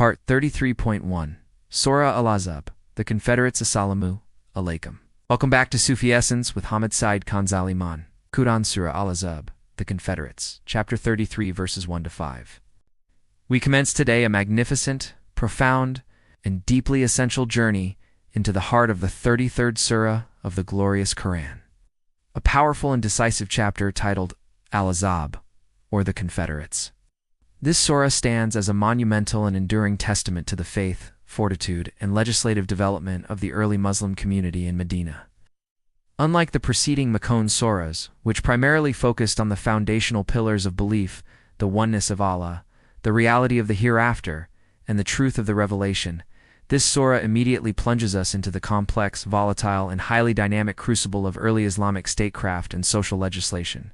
Part 33.1 Surah Al-Ahzab, the Confederates Assalamu alaikum. Welcome back to Sufi Essence with Hammad Syed Khanzaliman. Quran Surah Al-Ahzab, the Confederates, Chapter 33, verses 1 to 5. We commence today a magnificent, profound, and deeply essential journey into the heart of the 33rd Surah of the glorious Quran. A powerful and decisive chapter titled Al-Ahzab, or the Confederates. This surah stands as a monumental and enduring testament to the faith, fortitude, and legislative development of the early Muslim community in Medina. Unlike the preceding Makkah surahs, which primarily focused on the foundational pillars of belief, the oneness of Allah, the reality of the hereafter, and the truth of the revelation, this surah immediately plunges us into the complex, volatile, and highly dynamic crucible of early Islamic statecraft and social legislation.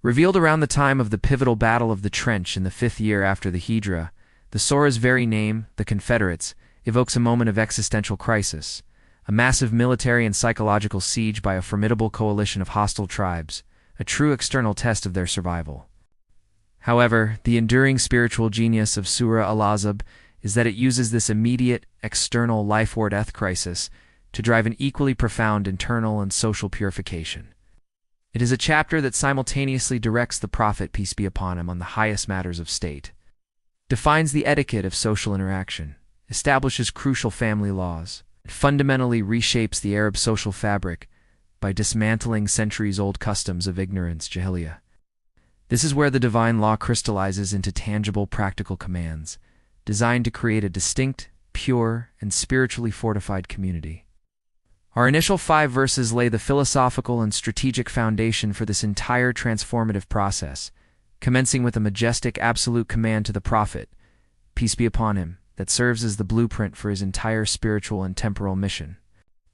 Revealed around the time of the pivotal Battle of the Trench in the 5th year after the Hijrah, the surah's very name, the Confederates, evokes a moment of existential crisis, a massive military and psychological siege by a formidable coalition of hostile tribes, a true external test of their survival. However, the enduring spiritual genius of Surah Al-Ahzab is that it uses this immediate, external life-or-death crisis to drive an equally profound internal and social purification. It is a chapter that simultaneously directs the Prophet, peace be upon him, on the highest matters of state, defines the etiquette of social interaction, establishes crucial family laws, and fundamentally reshapes the Arab social fabric by dismantling centuries-old customs of ignorance, Jahiliyyah. This is where the divine law crystallizes into tangible, practical commands, designed to create a distinct, pure, and spiritually fortified community. Our initial 5 verses lay the philosophical and strategic foundation for this entire transformative process, commencing with a majestic absolute command to the Prophet, peace be upon him, that serves as the blueprint for his entire spiritual and temporal mission.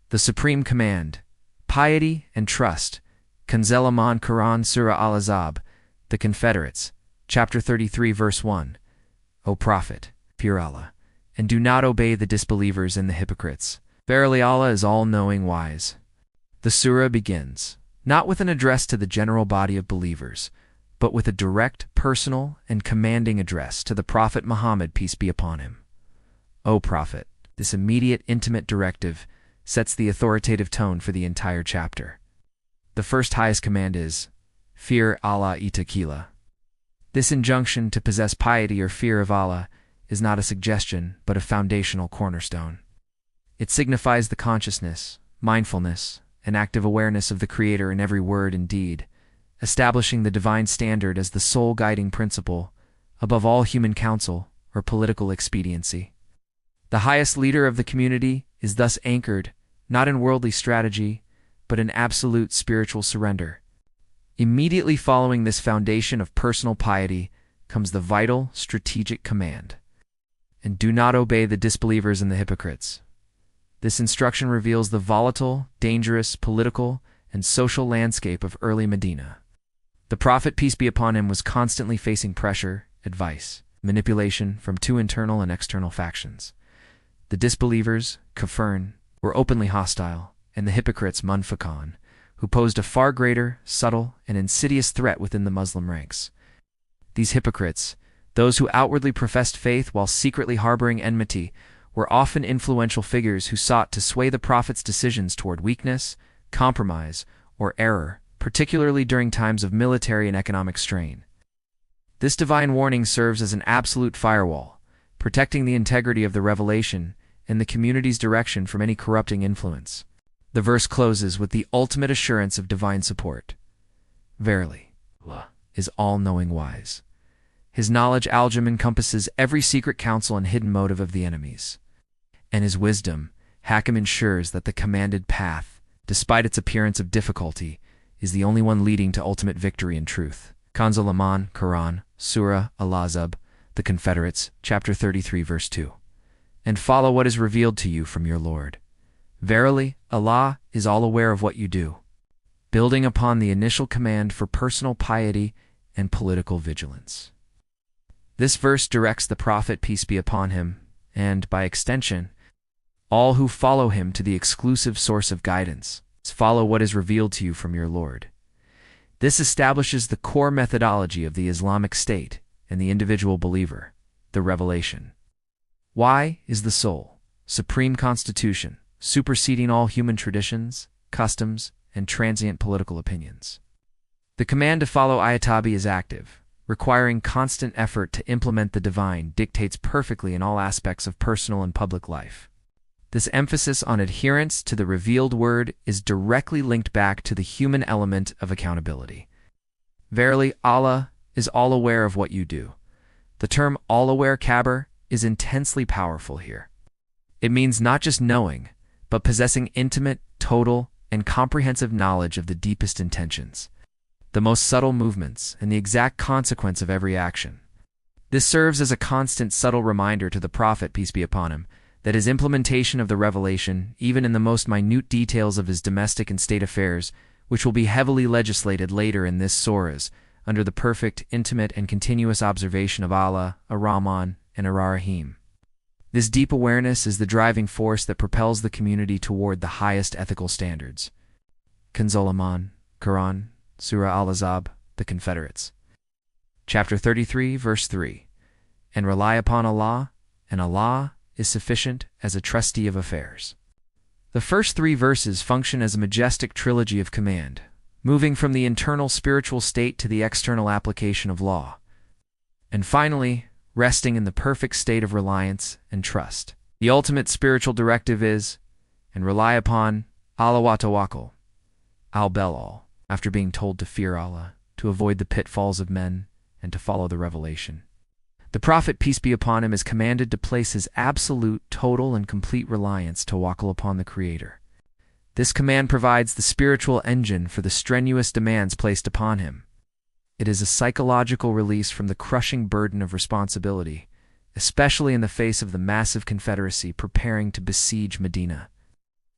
The supreme command, piety and trust, Khanzaliman Quran Surah Al-Ahzab, the Confederates, Chapter 33, verse 1. O Prophet, fear Allah, and do not obey the disbelievers and the hypocrites. Verily Allah is all-knowing wise. The surah begins, not with an address to the general body of believers, but with a direct, personal, and commanding address to the Prophet Muhammad, peace be upon him. O Prophet, this immediate, intimate directive sets the authoritative tone for the entire chapter. The first highest command is, fear Allah ittaqillah. This injunction to possess piety or fear of Allah is not a suggestion, but a foundational cornerstone. It signifies the consciousness, mindfulness, and active awareness of the Creator in every word and deed, establishing the divine standard as the sole guiding principle, above all human counsel or political expediency. The highest leader of the community is thus anchored, not in worldly strategy, but in absolute spiritual surrender. Immediately following this foundation of personal piety comes the vital, strategic command, and do not obey the disbelievers and the hypocrites. This instruction reveals the volatile, dangerous, political, and social landscape of early Medina. The Prophet, peace be upon him, was constantly facing pressure, advice, manipulation from 2 internal and external factions. The disbelievers, Kafirn, were openly hostile, and the hypocrites, Munfiqan, who posed a far greater, subtle, and insidious threat within the Muslim ranks. These hypocrites, those who outwardly professed faith while secretly harboring enmity, were often influential figures who sought to sway the Prophet's decisions toward weakness, compromise, or error, particularly during times of military and economic strain. This divine warning serves as an absolute firewall, protecting the integrity of the revelation and the community's direction from any corrupting influence. The verse closes with the ultimate assurance of divine support. Verily, Allah is all-knowing wise. His knowledge al-jam encompasses every secret counsel and hidden motive of the enemies. And his wisdom, Hakim, ensures that the commanded path, despite its appearance of difficulty, is the only one leading to ultimate victory and truth. Khanzaliman Quran, Surah Al-Ahzab, the Confederates, Chapter 33, verse 2. And follow what is revealed to you from your Lord. Verily, Allah is all aware of what you do. Building upon the initial command for personal piety and political vigilance. This verse directs the Prophet, peace be upon him, and, by extension, all who follow him to the exclusive source of guidance. Follow what is revealed to you from your Lord. This establishes the core methodology of the Islamic State and the individual believer, the revelation. Y is the soul, supreme constitution, superseding all human traditions, customs, and transient political opinions. The command to follow Ayatabi is active, requiring constant effort to implement the divine dictates perfectly in all aspects of personal and public life. This emphasis on adherence to the revealed word is directly linked back to the human element of accountability. Verily, Allah is all aware of what you do. The term all-aware Kabir is intensely powerful here. It means not just knowing, but possessing intimate, total, and comprehensive knowledge of the deepest intentions, the most subtle movements, and the exact consequence of every action. This serves as a constant, subtle reminder to the Prophet, peace be upon him, that his implementation of the revelation, even in the most minute details of his domestic and state affairs, which will be heavily legislated later in this surahs, under the perfect, intimate, and continuous observation of Allah, ArRahman and ArRaheem. This deep awareness is the driving force that propels the community toward the highest ethical standards. Kanzul Quran, Surah Al-Ahzab, the Confederates. Chapter 33, verse 3. And rely upon Allah, and Allah is sufficient as a trustee of affairs. The first three verses function as a majestic trilogy of command, moving from the internal spiritual state to the external application of law, and finally, resting in the perfect state of reliance and trust. The ultimate spiritual directive is, and rely upon Allah wa Tawakkul, al-Belal, after being told to fear Allah, to avoid the pitfalls of men, and to follow the revelation. The Prophet, peace be upon him, is commanded to place his absolute, total, and complete reliance tawakkul upon the Creator. This command provides the spiritual engine for the strenuous demands placed upon him. It is a psychological release from the crushing burden of responsibility, especially in the face of the massive Confederacy preparing to besiege Medina.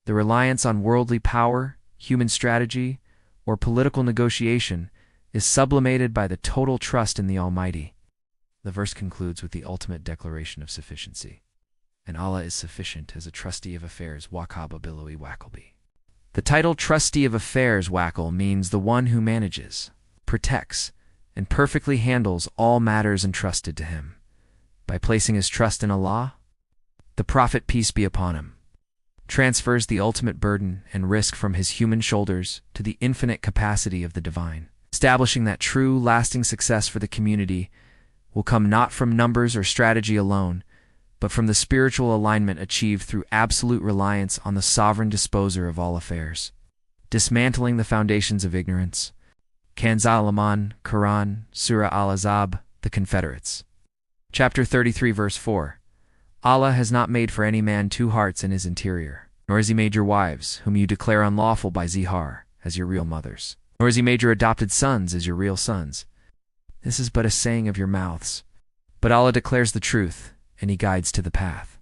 The reliance on worldly power, human strategy, or political negotiation is sublimated by the total trust in the Almighty. The verse concludes with the ultimate declaration of sufficiency. And Allah is sufficient as a trustee of affairs, Wakaba Bilowi Wakalbi. The title Trustee of Affairs Wakil means the one who manages, protects, and perfectly handles all matters entrusted to him. By placing his trust in Allah, the Prophet, peace be upon him, transfers the ultimate burden and risk from his human shoulders to the infinite capacity of the divine, establishing that true, lasting success for the community will come not from numbers or strategy alone, but from the spiritual alignment achieved through absolute reliance on the sovereign disposer of all affairs. Dismantling the foundations of ignorance. Kanzul Quran, Surah Al-Ahzab, the Confederates. Chapter 33, verse 4. Allah has not made for any man two hearts in his interior, nor has he made your wives, whom you declare unlawful by Zihar, as your real mothers, nor has he made your adopted sons as your real sons. This is but a saying of your mouths. But Allah declares the truth, and he guides to the path.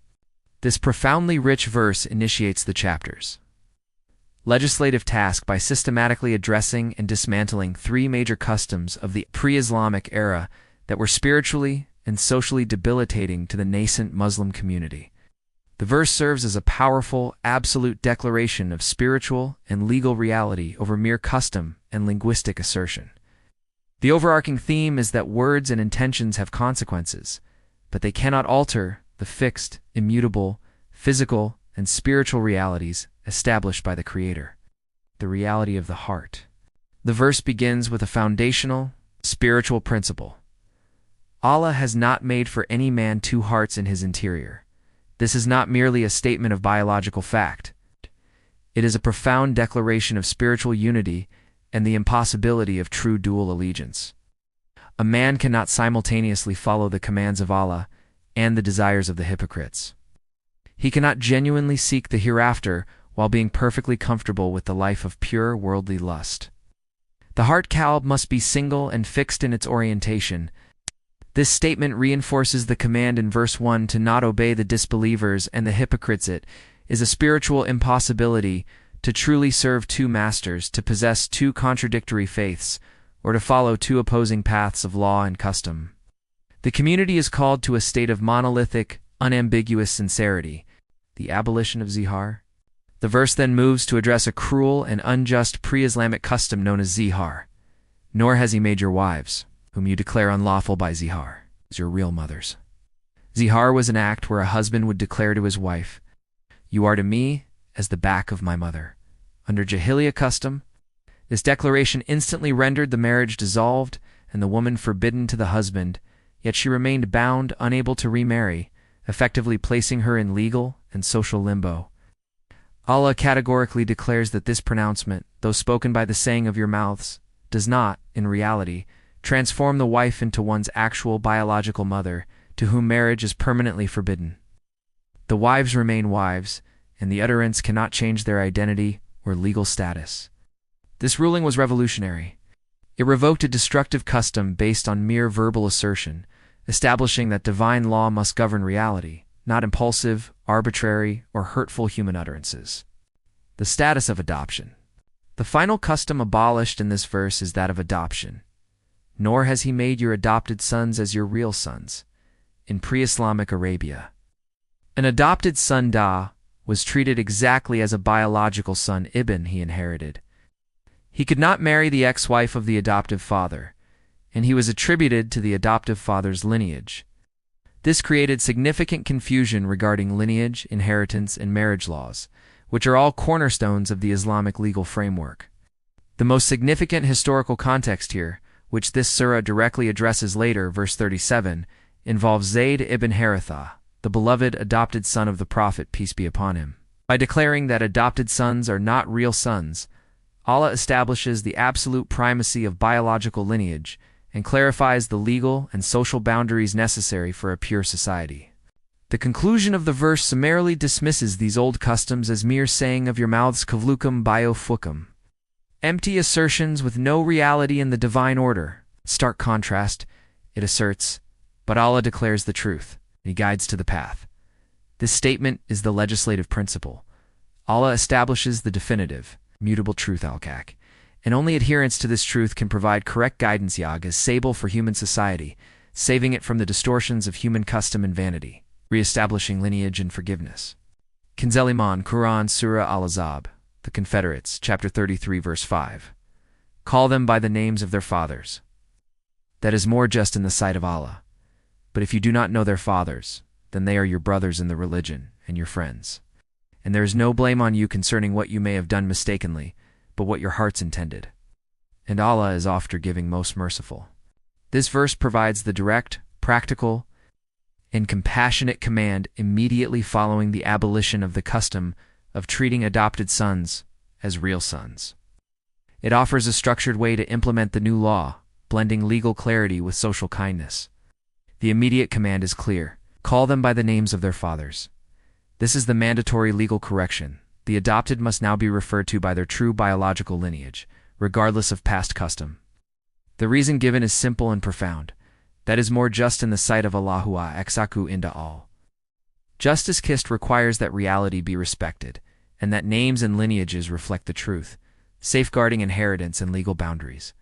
This profoundly rich verse initiates the chapter's legislative task by systematically addressing and dismantling three major customs of the pre-Islamic era that were spiritually and socially debilitating to the nascent Muslim community. The verse serves as a powerful, absolute declaration of spiritual and legal reality over mere custom and linguistic assertion. The overarching theme is that words and intentions have consequences, but they cannot alter the fixed, immutable, physical, and spiritual realities established by the Creator. The reality of the heart. The verse begins with a foundational, spiritual principle. Allah has not made for any man two hearts in his interior. This is not merely a statement of biological fact. It is a profound declaration of spiritual unity and the impossibility of true dual allegiance. A man cannot simultaneously follow the commands of Allah and the desires of the hypocrites. He cannot genuinely seek the hereafter while being perfectly comfortable with the life of pure worldly lust. The heart kalb must be single and fixed in its orientation. This statement reinforces the command in verse 1 to not obey the disbelievers and the hypocrites. It is a spiritual impossibility to truly serve two masters, to possess two contradictory faiths, or to follow two opposing paths of law and custom. The community is called to a state of monolithic, unambiguous sincerity, the abolition of Zihar. The verse then moves to address a cruel and unjust pre-Islamic custom known as Zihar. Nor has he made your wives, whom you declare unlawful by Zihar, as your real mothers. Zihar was an act where a husband would declare to his wife, "You are to me as the back of my mother." Under Jahiliyyah custom, this declaration instantly rendered the marriage dissolved and the woman forbidden to the husband, yet she remained bound, unable to remarry, effectively placing her in legal and social limbo. Allah categorically declares that this pronouncement, though spoken by the saying of your mouths, does not, in reality, transform the wife into one's actual biological mother, to whom marriage is permanently forbidden. The wives remain wives, and the utterance cannot change their identity or legal status. This ruling was revolutionary. It revoked a destructive custom based on mere verbal assertion, establishing that divine law must govern reality, not impulsive, arbitrary, or hurtful human utterances. The status of adoption. The final custom abolished in this verse is that of adoption. Nor has he made your adopted sons as your real sons. In pre-Islamic Arabia, an adopted son da was treated exactly as a biological son ibn he inherited. He could not marry the ex-wife of the adoptive father, and he was attributed to the adoptive father's lineage. This created significant confusion regarding lineage, inheritance, and marriage laws, which are all cornerstones of the Islamic legal framework. The most significant historical context here, which this surah directly addresses later, verse 37, involves Zayd ibn Haritha, the beloved adopted son of the Prophet, peace be upon him. By declaring that adopted sons are not real sons, Allah establishes the absolute primacy of biological lineage and clarifies the legal and social boundaries necessary for a pure society. The conclusion of the verse summarily dismisses these old customs as mere saying of your mouths kavlukum bio fukum, empty assertions with no reality in the divine order. Stark contrast, it asserts, but Allah declares the truth, and He guides to the path. This statement is the legislative principle. Allah establishes the definitive, mutable truth al-Kak, and only adherence to this truth can provide correct guidance as sable for human society, saving it from the distortions of human custom and vanity, re-establishing lineage and forgiveness. Kanzeliman, Quran, Surah Al-Ahzab, the Confederates, chapter 33, verse 5. Call them by the names of their fathers. That is more just in the sight of Allah. But if you do not know their fathers, then they are your brothers in the religion and your friends. And there is no blame on you concerning what you may have done mistakenly, but what your hearts intended. And Allah is oft forgiving, most merciful. This verse provides the direct, practical, and compassionate command immediately following the abolition of the custom of treating adopted sons as real sons. It offers a structured way to implement the new law, blending legal clarity with social kindness. The immediate command is clear. Call them by the names of their fathers. This is the mandatory legal correction. The adopted must now be referred to by their true biological lineage, regardless of past custom. The reason given is simple and profound. That is more just in the sight of Allahua exaku inda all. Justice kist requires that reality be respected, and that names and lineages reflect the truth, safeguarding inheritance and legal boundaries.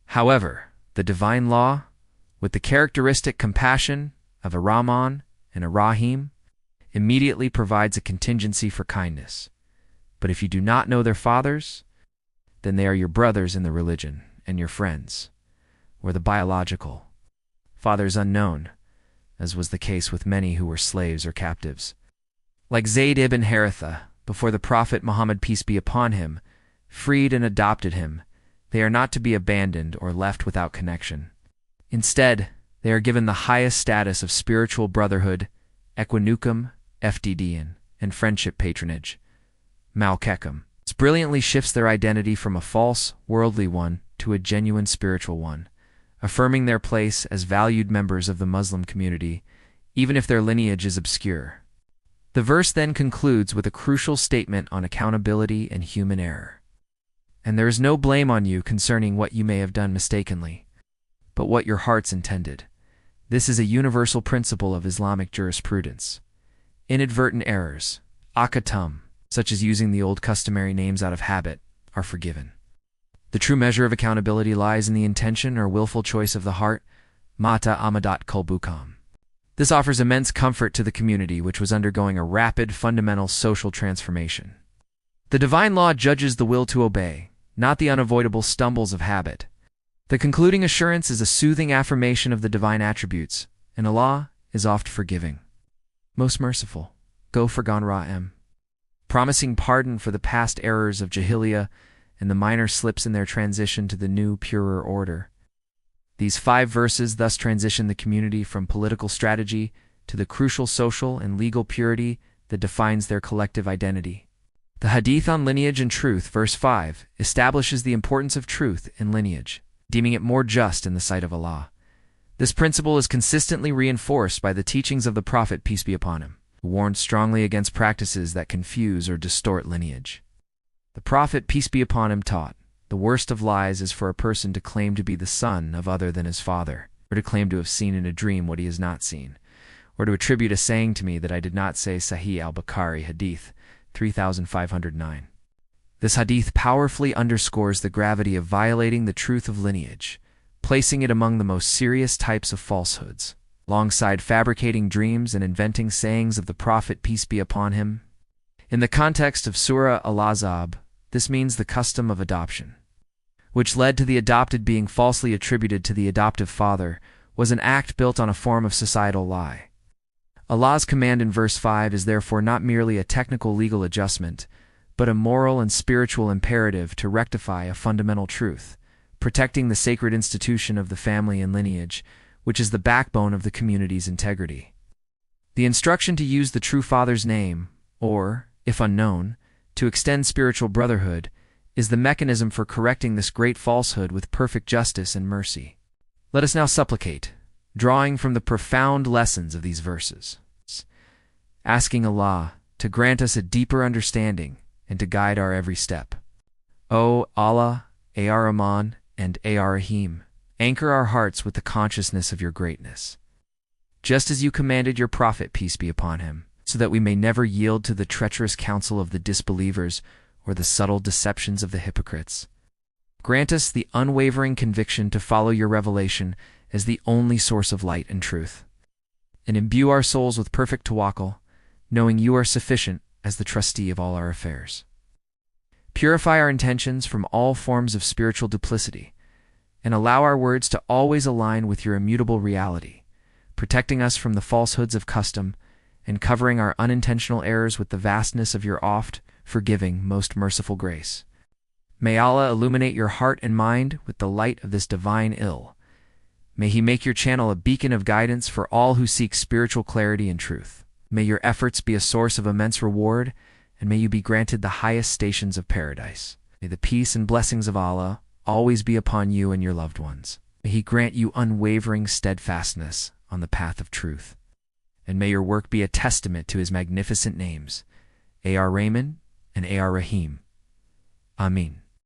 However, the divine law, with the characteristic compassion of ArRahman and ArRaheem, immediately provides a contingency for kindness. But if you do not know their fathers, then they are your brothers in the religion and your friends, or the biological fathers unknown, as was the case with many who were slaves or captives. Like Zayd ibn Haritha, before the Prophet Muhammad, peace be upon him, freed and adopted him, they are not to be abandoned or left without connection. Instead, they are given the highest status of spiritual brotherhood, equinukum, FDDN, and friendship patronage, Malkekum. This brilliantly shifts their identity from a false, worldly one to a genuine spiritual one, affirming their place as valued members of the Muslim community, even if their lineage is obscure. The verse then concludes with a crucial statement on accountability and human error. And there is no blame on you concerning what you may have done mistakenly, but what your hearts intended. This is a universal principle of Islamic jurisprudence. Inadvertent errors, akatum, such as using the old customary names out of habit, are forgiven. The true measure of accountability lies in the intention or willful choice of the heart, mata amadat kolbukam. This offers immense comfort to the community, which was undergoing a rapid, fundamental social transformation. The divine law judges the will to obey, not the unavoidable stumbles of habit. The concluding assurance is a soothing affirmation of the divine attributes, and Allah is oft forgiving. most merciful, Ghaffar Rahim, promising pardon for the past errors of Jahiliyyah and the minor slips in their transition to the new, purer order. These 5 verses thus transition the community from political strategy to the crucial social and legal purity that defines their collective identity. The Hadith on Lineage and Truth, verse 5, establishes the importance of truth in lineage, deeming it more just in the sight of Allah. This principle is consistently reinforced by the teachings of the Prophet, peace be upon him, who warned strongly against practices that confuse or distort lineage. The Prophet, peace be upon him, taught, the worst of lies is for a person to claim to be the son of other than his father, or to claim to have seen in a dream what he has not seen, or to attribute a saying to me that I did not say. Sahih al-Bukhari, Hadith 3509. This hadith powerfully underscores the gravity of violating the truth of lineage, placing it among the most serious types of falsehoods, alongside fabricating dreams and inventing sayings of the Prophet, peace be upon him. In the context of Surah Al-Ahzab, this means the custom of adoption, which led to the adopted being falsely attributed to the adoptive father, was an act built on a form of societal lie. Allah's command in verse 5 is therefore not merely a technical legal adjustment, but a moral and spiritual imperative to rectify a fundamental truth, protecting the sacred institution of the family and lineage, which is the backbone of the community's integrity. The instruction to use the true father's name, or, if unknown, to extend spiritual brotherhood, is the mechanism for correcting this great falsehood with perfect justice and mercy. Let us now supplicate, drawing from the profound lessons of these verses, asking Allah to grant us a deeper understanding and to guide our every step. O Allah, ArRahman and ArRaheem, anchor our hearts with the consciousness of your greatness, just as you commanded your Prophet, peace be upon him, so that we may never yield to the treacherous counsel of the disbelievers or the subtle deceptions of the hypocrites. Grant us the unwavering conviction to follow your revelation as the only source of light and truth, and imbue our souls with perfect tawakkul, knowing you are sufficient as the trustee of all our affairs. Purify our intentions from all forms of spiritual duplicity, and allow our words to always align with your immutable reality, protecting us from the falsehoods of custom and covering our unintentional errors with the vastness of your oft forgiving, most merciful grace. May Allah illuminate your heart and mind with the light of this divine ill. May He make your channel a beacon of guidance for all who seek spiritual clarity and truth. May your efforts be a source of immense reward, and may you be granted the highest stations of paradise. May the peace and blessings of Allah always be upon you and your loved ones. May He grant you unwavering steadfastness on the path of truth. And may your work be a testament to His magnificent names, ArRahman and ArRaheem. Amin.